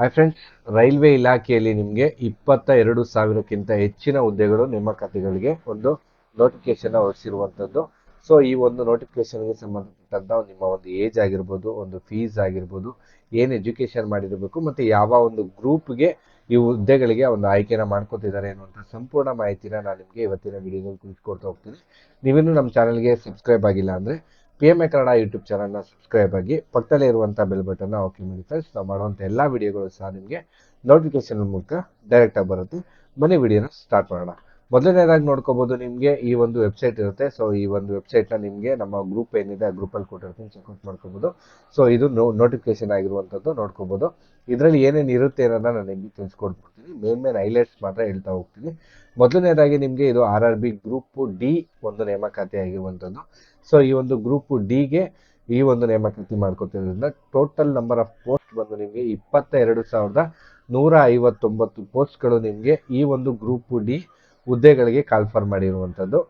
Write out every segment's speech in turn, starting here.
Hi friends, railway ಇಲಾಖೆಯಲ್ಲಿ ನಿಮಗೆ 22,000ಕ್ಕಿಂತ ಹೆಚ್ಚಿನ ಹುದ್ದೆಗಳು ನೇಮಕಾತಿಗಳಿಗೆ ಒಂದು ನೋಟಿಫಿಕೇಶನ್ ಹೊರಡಿಸಿರುವಂಥದ್ದು. ಸೊ ಈ ಒಂದು ನೋಟಿಫಿಕೇಶನ್ಗೆ ಸಂಬಂಧಪಟ್ಟಂತ ನಿಮ್ಮ ಒಂದು ಏಜ್ ಆಗಿರ್ಬೋದು, ಒಂದು ಫೀಸ್ ಆಗಿರ್ಬೋದು, ಏನು ಎಜುಕೇಶನ್ ಮಾಡಿರಬೇಕು ಮತ್ತು ಯಾವ ಒಂದು ಗ್ರೂಪ್ಗೆ ಈ ಹುದ್ದೆಗಳಿಗೆ ಒಂದು ಆಯ್ಕೆನ ಮಾಡ್ಕೊತಿದ್ದಾರೆ ಅನ್ನುವಂಥ ಸಂಪೂರ್ಣ ಮಾಹಿತಿನ ನಾನು ನಿಮಗೆ ಇವತ್ತಿನ ವಿಡಿಯೋದಲ್ಲಿ ತಿಳಿಸ್ಕೊಡ್ತಾ ಹೋಗ್ತೀನಿ. ನೀವಿನ್ನೂ ನಮ್ಮ ಚಾನಲ್ಗೆ ಸಬ್ಸ್ಕ್ರೈಬ್ ಆಗಿಲ್ಲ ಅಂದರೆ PMA ಕನ್ನಡ ಯೂಟ್ಯೂಬ್ ಚಾನಲ್ನ ಸಬ್ಸ್ಕ್ರೈಬ್ ಆಗಿ ಪಕ್ಕದಲ್ಲೇ ಇರುವಂಥ ಬೆಲ್ ಬಟನ್ನ ಓಕೆ ಮಾಡಿ ಫ್ರೆಂಡ್ಸ್. ನಾವು ಮಾಡುವಂಥ ಎಲ್ಲ ವಿಡಿಯೋಗಳು ಸಹ ನಿಮಗೆ ನೋಟಿಫಿಕೇಶನ್ ಮೂಲಕ ಡೈರೆಕ್ಟಾಗಿ ಬರುತ್ತೆ. ಬನ್ನಿ ವಿಡಿಯೋನ ಸ್ಟಾರ್ಟ್ ಮಾಡೋಣ. ಮೊದಲನೇದಾಗಿ ನೋಡ್ಕೋಬೋದು, ನಿಮಗೆ ಈ ಒಂದು ವೆಬ್ಸೈಟ್ ಇರುತ್ತೆ. ಸೊ ಈ ಒಂದು ವೆಬ್ಸೈಟ್ನ ನಿಮಗೆ ನಮ್ಮ ಗ್ರೂಪ್ ಏನಿದೆ ಆ ಗ್ರೂಪಲ್ಲಿ ಕೊಟ್ಟಿರ್ತೀನಿ, ಚೆಕ್ಔಟ್ ಮಾಡ್ಕೋಬೋದು. ಸೊ ಇದು ನೋಟಿಫಿಕೇಶನ್ ಆಗಿರುವಂಥದ್ದು ನೋಡ್ಕೋಬೋದು. ಇದರಲ್ಲಿ ಏನೇನು ಇರುತ್ತೆ ಅನ್ನೋದನ್ನ ನಾನು ನಿಮಗೆ ತಿಳಿಸ್ಕೊಡ್ಬಿಡ್ತೀನಿ. ಮೇನ್ ಹೈಲೈಟ್ಸ್ ಮಾತ್ರ ಹೇಳ್ತಾ ಹೋಗ್ತೀನಿ. ಮೊದಲನೇದಾಗಿ ನಿಮಗೆ ಇದು RRB ಗ್ರೂಪ್ ಡಿ ಒಂದು ನೇಮಕಾತಿ ಆಗಿರುವಂಥದ್ದು. ಸೊ ಈ ಒಂದು ಗ್ರೂಪ್ ಡಿಗೆ ಈ ಒಂದು ನೇಮಕಾತಿ ಮಾಡ್ಕೊತಿರೋದ್ರಿಂದ ಟೋಟಲ್ ನಂಬರ್ ಆಫ್ ಪೋಸ್ಟ್ ಬಂದು ನಿಮಗೆ 22,159 ಪೋಸ್ಟ್ಗಳು ನಿಮಗೆ ಈ ಒಂದು ಗ್ರೂಪ್ ಡಿ ಹುದ್ದೆಗಳಿಗೆ ಕಾಲ್ಫರ್ ಮಾಡಿರುವಂಥದ್ದು.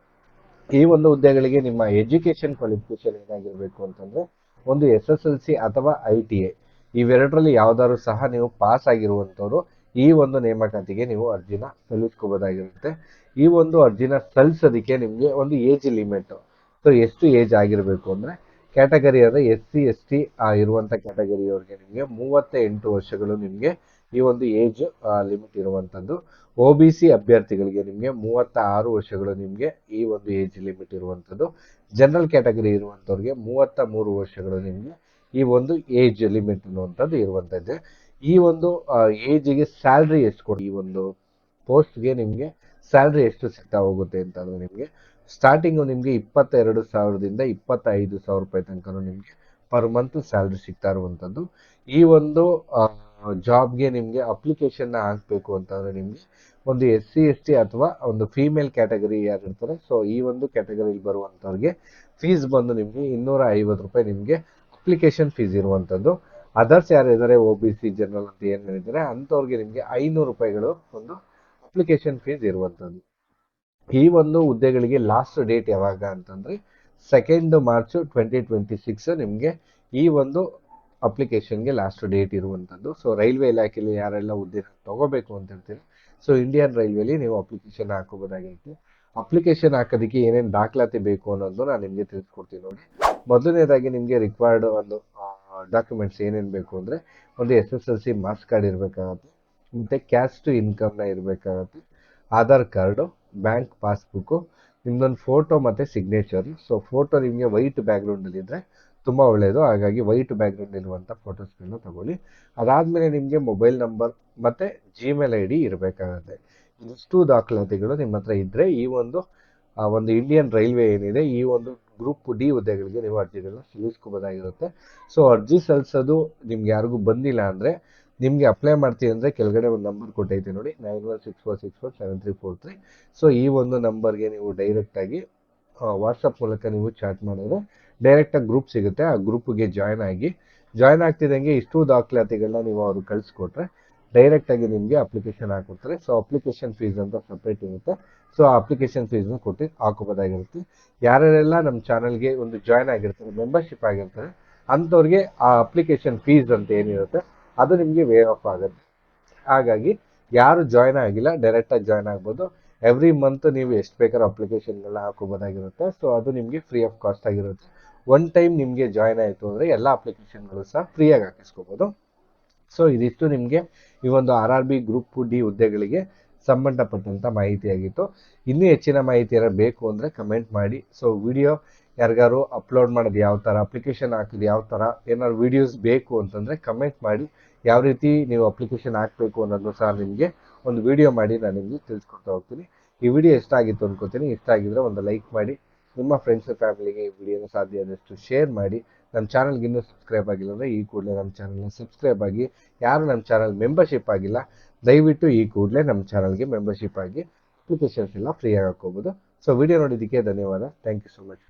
ಈ ಒಂದು ಹುದ್ದೆಗಳಿಗೆ ನಿಮ್ಮ ಎಜುಕೇಶನ್ ಕ್ವಾಲಿಫಿಕೇಶನ್ ಏನಾಗಿರಬೇಕು ಅಂತಂದ್ರೆ ಒಂದು SSLC ಅಥವಾ ITI ಇವೆರಡರಲ್ಲಿ ಯಾವ್ದಾದ್ರು ಸಹ ನೀವು ಪಾಸ್ ಆಗಿರುವಂಥವ್ರು ಈ ಒಂದು ನೇಮಕಾತಿಗೆ ನೀವು ಅರ್ಜಿನ ಸಲ್ಲಿಸ್ಕೋಬೋದಾಗಿರುತ್ತೆ. ಈ ಒಂದು ಅರ್ಜಿನ ಸಲ್ಲಿಸೋದಕ್ಕೆ ನಿಮಗೆ ಒಂದು ಏಜ್ ಲಿಮಿಟ್, ಸೊ ಎಷ್ಟು ಏಜ್ ಆಗಿರಬೇಕು ಅಂದರೆ ಕ್ಯಾಟಗರಿ ಅಂದರೆ SC ST ಇರುವಂಥ ಕ್ಯಾಟಗರಿಯವ್ರಿಗೆ ನಿಮಗೆ 38 ವರ್ಷಗಳು ನಿಮಗೆ ಈ ಒಂದು ಏಜ್ ಲಿಮಿಟ್ ಇರುವಂಥದ್ದು. OBC ಅಭ್ಯರ್ಥಿಗಳಿಗೆ ನಿಮಗೆ 36 ವರ್ಷಗಳು ನಿಮಗೆ ಈ ಒಂದು ಏಜ್ ಲಿಮಿಟ್ ಇರುವಂಥದ್ದು. ಜನರಲ್ ಕ್ಯಾಟಗರಿ ಇರುವಂಥವ್ರಿಗೆ 33 ವರ್ಷಗಳು ನಿಮಗೆ ಈ ಒಂದು ಏಜ್ ಲಿಮಿಟ್ ಅನ್ನುವಂಥದ್ದು ಇರುವಂಥದ್ದು. ಈ ಒಂದು ಏಜಿಗೆ ಸ್ಯಾಲ್ರಿ ಎಷ್ಟು ಕೊಡಿ, ಈ ಒಂದು ಪೋಸ್ಟ್ಗೆ ನಿಮಗೆ ಸ್ಯಾಲ್ರಿ ಎಷ್ಟು ಸಿಗ್ತಾ ಹೋಗುತ್ತೆ ಅಂತಂದರೆ ನಿಮಗೆ ಸ್ಟಾರ್ಟಿಂಗು ನಿಮಗೆ 22,000ದಿಂದ 25,000 ರೂಪಾಯಿ ತನಕ ನಿಮಗೆ ಪರ್ ಮಂತ್ ಸ್ಯಾಲ್ರಿ ಸಿಗ್ತಾ ಇರುವಂಥದ್ದು. ಈ ಒಂದು ಜಾಬ್ಗೆ ನಿಮಗೆ ಅಪ್ಲಿಕೇಶನ್ನ ಹಾಕಬೇಕು ಅಂತಂದರೆ ನಿಮಗೆ ಒಂದು SC ST ಅಥವಾ ಒಂದು ಫೀಮೇಲ್ ಕ್ಯಾಟಗರಿ ಯಾರು ಇರ್ತಾರೆ, ಸೊ ಈ ಒಂದು ಕ್ಯಾಟಗರಿಲಿ ಬರುವಂಥವ್ರಿಗೆ ಫೀಸ್ ಬಂದು ನಿಮಗೆ 250 ರೂಪಾಯಿ ನಿಮಗೆ ಅಪ್ಲಿಕೇಶನ್ ಫೀಸ್ ಇರುವಂಥದ್ದು. ಅದರ್ಸ್ ಯಾರಿದ್ದಾರೆ OBC ಜನರಲ್ ಅಂತ ಏನು ಹೇಳಿದ್ದಾರೆ ಅಂಥವ್ರಿಗೆ ನಿಮಗೆ 500 ರೂಪಾಯಿಗಳು ಒಂದು ಅಪ್ಲಿಕೇಶನ್ ಫೀಸ್ ಇರುವಂಥದ್ದು. ಈ ಒಂದು ಹುದ್ದೆಗಳಿಗೆ ಲಾಸ್ಟ್ ಡೇಟ್ ಯಾವಾಗ ಅಂತಂದರೆ 2 ಮಾರ್ಚ್ 2026 ನಿಮಗೆ ಈ ಒಂದು ಅಪ್ಲಿಕೇಶನ್ಗೆ ಲಾಸ್ಟ್ ಡೇಟ್ ಇರುವಂಥದ್ದು. ಸೊ ರೈಲ್ವೆ ಇಲಾಖೆಯಲ್ಲಿ ಯಾರೆಲ್ಲ ಹುದ್ದೆನ ತಗೋಬೇಕು ಅಂತ ಹೇಳ್ತೀರಿ, ಸೊ ಇಂಡಿಯನ್ ರೈಲ್ವೆಲಿ ನೀವು ಅಪ್ಲಿಕೇಶನ್ ಹಾಕೋಬೋದಾಗಿರುತ್ತೆ. ಅಪ್ಲಿಕೇಶನ್ ಹಾಕೋದಕ್ಕೆ ಏನೇನು ದಾಖಲಾತಿ ಬೇಕು ಅನ್ನೋದು ನಾನು ನಿಮಗೆ ತಿಳಿಸ್ಕೊಡ್ತೀನಿ ನೋಡಿ. ಮೊದಲನೇದಾಗಿ ನಿಮಗೆ ರಿಕ್ವೈರ್ಡ್ ಒಂದು ಡಾಕ್ಯುಮೆಂಟ್ಸ್ ಏನೇನು ಬೇಕು ಅಂದರೆ ಒಂದು SSLC ಮಾರ್ಕ್ಸ್ ಕಾರ್ಡ್ ಇರಬೇಕಾಗತ್ತೆ, ಮತ್ತು ಕ್ಯಾಸ್ಟ್ ಇನ್ಕಮ್ನ ಇರಬೇಕಾಗತ್ತೆ, ಆಧಾರ್ ಕಾರ್ಡು, ಬ್ಯಾಂಕ್ ಪಾಸ್ಬುಕ್ಕು, ನಿಮ್ಮದೊಂದು ಫೋಟೋ ಮತ್ತು ಸಿಗ್ನೇಚರ್. ಸೊ ಫೋಟೋ ನಿಮಗೆ ವೈಟ್ ಬ್ಯಾಕ್ಗ್ರೌಂಡಲ್ಲಿದ್ದರೆ ತುಂಬ ಒಳ್ಳೆಯದು, ಹಾಗಾಗಿ ವೈಟ್ ಬ್ಯಾಕ್ಗ್ರೌಂಡ್ ಇರುವಂಥ ಫೋಟೋಸ್ಗಳನ್ನ ತಗೊಳ್ಳಿ. ಅದಾದಮೇಲೆ ನಿಮಗೆ ಮೊಬೈಲ್ ನಂಬರ್ ಮತ್ತು Gmail ID ಇರಬೇಕಾಗತ್ತೆ. ಇದಿಷ್ಟು ದಾಖಲಾತಿಗಳು ನಿಮ್ಮ ಹತ್ರ ಇದ್ದರೆ ಈ ಒಂದು ಇಂಡಿಯನ್ ರೈಲ್ವೆ ಏನಿದೆ ಈ ಒಂದು ಗ್ರೂಪ್ ಡಿ ಹುದ್ದೆಗಳಿಗೆ ನೀವು ಅರ್ಜಿಗಳನ್ನ ಸಲ್ಲಿಸ್ಕೋಬೋದಾಗಿರುತ್ತೆ. ಸೊ ಅರ್ಜಿ ಸಲ್ಲಿಸೋದು ನಿಮ್ಗೆ ಯಾರಿಗೂ ಬಂದಿಲ್ಲ ಅಂದರೆ ನಿಮಗೆ ಅಪ್ಲೈ ಮಾಡ್ತೀವಿ ಅಂದರೆ ಕೆಳಗಡೆ ಒಂದು ನಂಬರ್ ಕೊಟ್ಟೈತೆ ನೋಡಿ, 9164647343. ಸೊ ಈ ಒಂದು ನಂಬರ್ಗೆ ನೀವು ಡೈರೆಕ್ಟಾಗಿ ವಾಟ್ಸಪ್ ಮೂಲಕ ನೀವು ಚಾಟ್ ಮಾಡಿದ್ರೆ ಡೈರೆಕ್ಟಾಗಿ ಗ್ರೂಪ್ ಸಿಗುತ್ತೆ. ಆ ಗ್ರೂಪ್ಗೆ ಜಾಯ್ನ್ ಆಗ್ತಿದ್ದಂಗೆ ಇಷ್ಟು ದಾಖಲಾತಿಗಳನ್ನ ನೀವು ಅವ್ರಿಗೆ ಕಳಿಸ್ಕೊಟ್ರೆ ಡೈರೆಕ್ಟಾಗಿ ನಿಮಗೆ ಅಪ್ಲಿಕೇಶನ್ ಹಾಕೊಡ್ತಾರೆ. ಸೊ ಅಪ್ಲಿಕೇಶನ್ ಫೀಸ್ ಅಂತ ಸಪ್ರೇಟ್ ಇರುತ್ತೆ. ಸೊ ಆ ಅಪ್ಲಿಕೇಶನ್ ಫೀಸ್ನ ಕೊಟ್ಟು ಹಾಕೋಬೋದಾಗಿರುತ್ತೆ. ಯಾರ್ಯಾರೆಲ್ಲ ನಮ್ಮ ಚಾನಲ್ಗೆ ಒಂದು ಜಾಯ್ನ್ ಆಗಿರ್ತಾರೆ, ಮೆಂಬರ್ಶಿಪ್ ಆಗಿರ್ತಾರೆ, ಅಂಥವ್ರಿಗೆ ಆ ಅಪ್ಲಿಕೇಶನ್ ಫೀಸ್ ಅಂತ ಏನಿರುತ್ತೆ ಅದು ನಿಮಗೆ ವೇ ಆಫ್ ಆಗುತ್ತೆ. ಹಾಗಾಗಿ ಯಾರು ಜಾಯ್ನ್ ಆಗಿಲ್ಲ ಡೈರೆಕ್ಟಾಗಿ ಜಾಯ್ನ್ ಆಗ್ಬೋದು. ಎವ್ರಿ ಮಂತ್ ನೀವು ಎಷ್ಟು ಬೇಕಾದ್ರೂ ಅಪ್ಲಿಕೇಶನ್ಗಳನ್ನ ಹಾಕೋಬೋದಾಗಿರುತ್ತೆ. ಸೊ ಅದು ನಿಮಗೆ ಫ್ರೀ ಆಫ್ ಕಾಸ್ಟ್ ಆಗಿರುತ್ತೆ. ಒನ್ ಟೈಮ್ ನಿಮಗೆ ಜಾಯ್ನ್ ಆಯಿತು ಅಂದರೆ ಎಲ್ಲ ಅಪ್ಲಿಕೇಶನ್ಗಳು ಸಹ ಫ್ರೀಯಾಗಿ ಹಾಕಿಸ್ಕೋಬೋದು. ಸೊ ಇದಿಷ್ಟು ನಿಮಗೆ ಈ ಒಂದು RRB ಗ್ರೂಪ್ ಡಿ ಹುದ್ದೆಗಳಿಗೆ ಸಂಬಂಧಪಟ್ಟಂಥ ಮಾಹಿತಿಯಾಗಿತ್ತು. ಇನ್ನೂ ಹೆಚ್ಚಿನ ಮಾಹಿತಿ ಏನಾರು ಬೇಕು ಅಂದರೆ ಕಮೆಂಟ್ ಮಾಡಿ. ಸೊ ವಿಡಿಯೋ ಯಾರಿಗಾರು ಅಪ್ಲೋಡ್ ಮಾಡೋದು ಯಾವ ಥರ, ಅಪ್ಲಿಕೇಶನ್ ಹಾಕೋದು ಯಾವ ಥರ, ಏನಾದ್ರು ವೀಡಿಯೋಸ್ ಬೇಕು ಅಂತಂದರೆ ಕಮೆಂಟ್ ಮಾಡಿ. ಯಾವ ರೀತಿ ನೀವು ಅಪ್ಲಿಕೇಶನ್ ಹಾಕಬೇಕು ಅನ್ನೋದು ಸಹ ನಿಮಗೆ ಒಂದು ವಿಡಿಯೋ ಮಾಡಿ ನಾನು ನಿಮಗೆ ತಿಳಿಸ್ಕೊಡ್ತಾ ಹೋಗ್ತೀನಿ. ಈ ವಿಡಿಯೋ ಇಷ್ಟ ಆಗಿತ್ತು ಅನ್ಕೋತೀನಿ. ಇಷ್ಟ ಆಗಿದ್ರೆ ಒಂದು ಲೈಕ್ ಮಾಡಿ, ನಿಮ್ಮ ಫ್ರೆಂಡ್ಸ್ ಫ್ಯಾಮಿಲಿಗೆ ಈ ವಿಡಿಯೋನ ಸಾಧ್ಯ ಆದಷ್ಟು ಶೇರ್ ಮಾಡಿ. ನಮ್ಮ ಚಾನಲ್ಗೆ ಇನ್ನೂ ಸಬ್ಸ್ಕ್ರೈಬ್ ಆಗಿಲ್ಲ ಅಂದರೆ ಈ ಕೂಡಲೇ ನಮ್ಮ ಚಾನಲ್ನ ಸಬ್ಸ್ಕ್ರೈಬ್ ಆಗಿ. ಯಾರು ನಮ್ಮ ಚಾನಲ್ ಮೆಂಬರ್ಶಿಪ್ ಆಗಿಲ್ಲ ದಯವಿಟ್ಟು ಈ ಕೂಡಲೇ ನಮ್ಮ ಚಾನಲ್ಗೆ ಮೆಂಬರ್ಶಿಪ್ ಆಗಿ. ಅಪ್ಲಿಕೇಶನ್ಸ್ ಎಲ್ಲ ಫ್ರೀಯಾಗಿ ಹಾಕೋಬೋದು. ಸೊ ವಿಡಿಯೋ ನೋಡಿದ್ದಕ್ಕೆ ಧನ್ಯವಾದ. Thank you so much.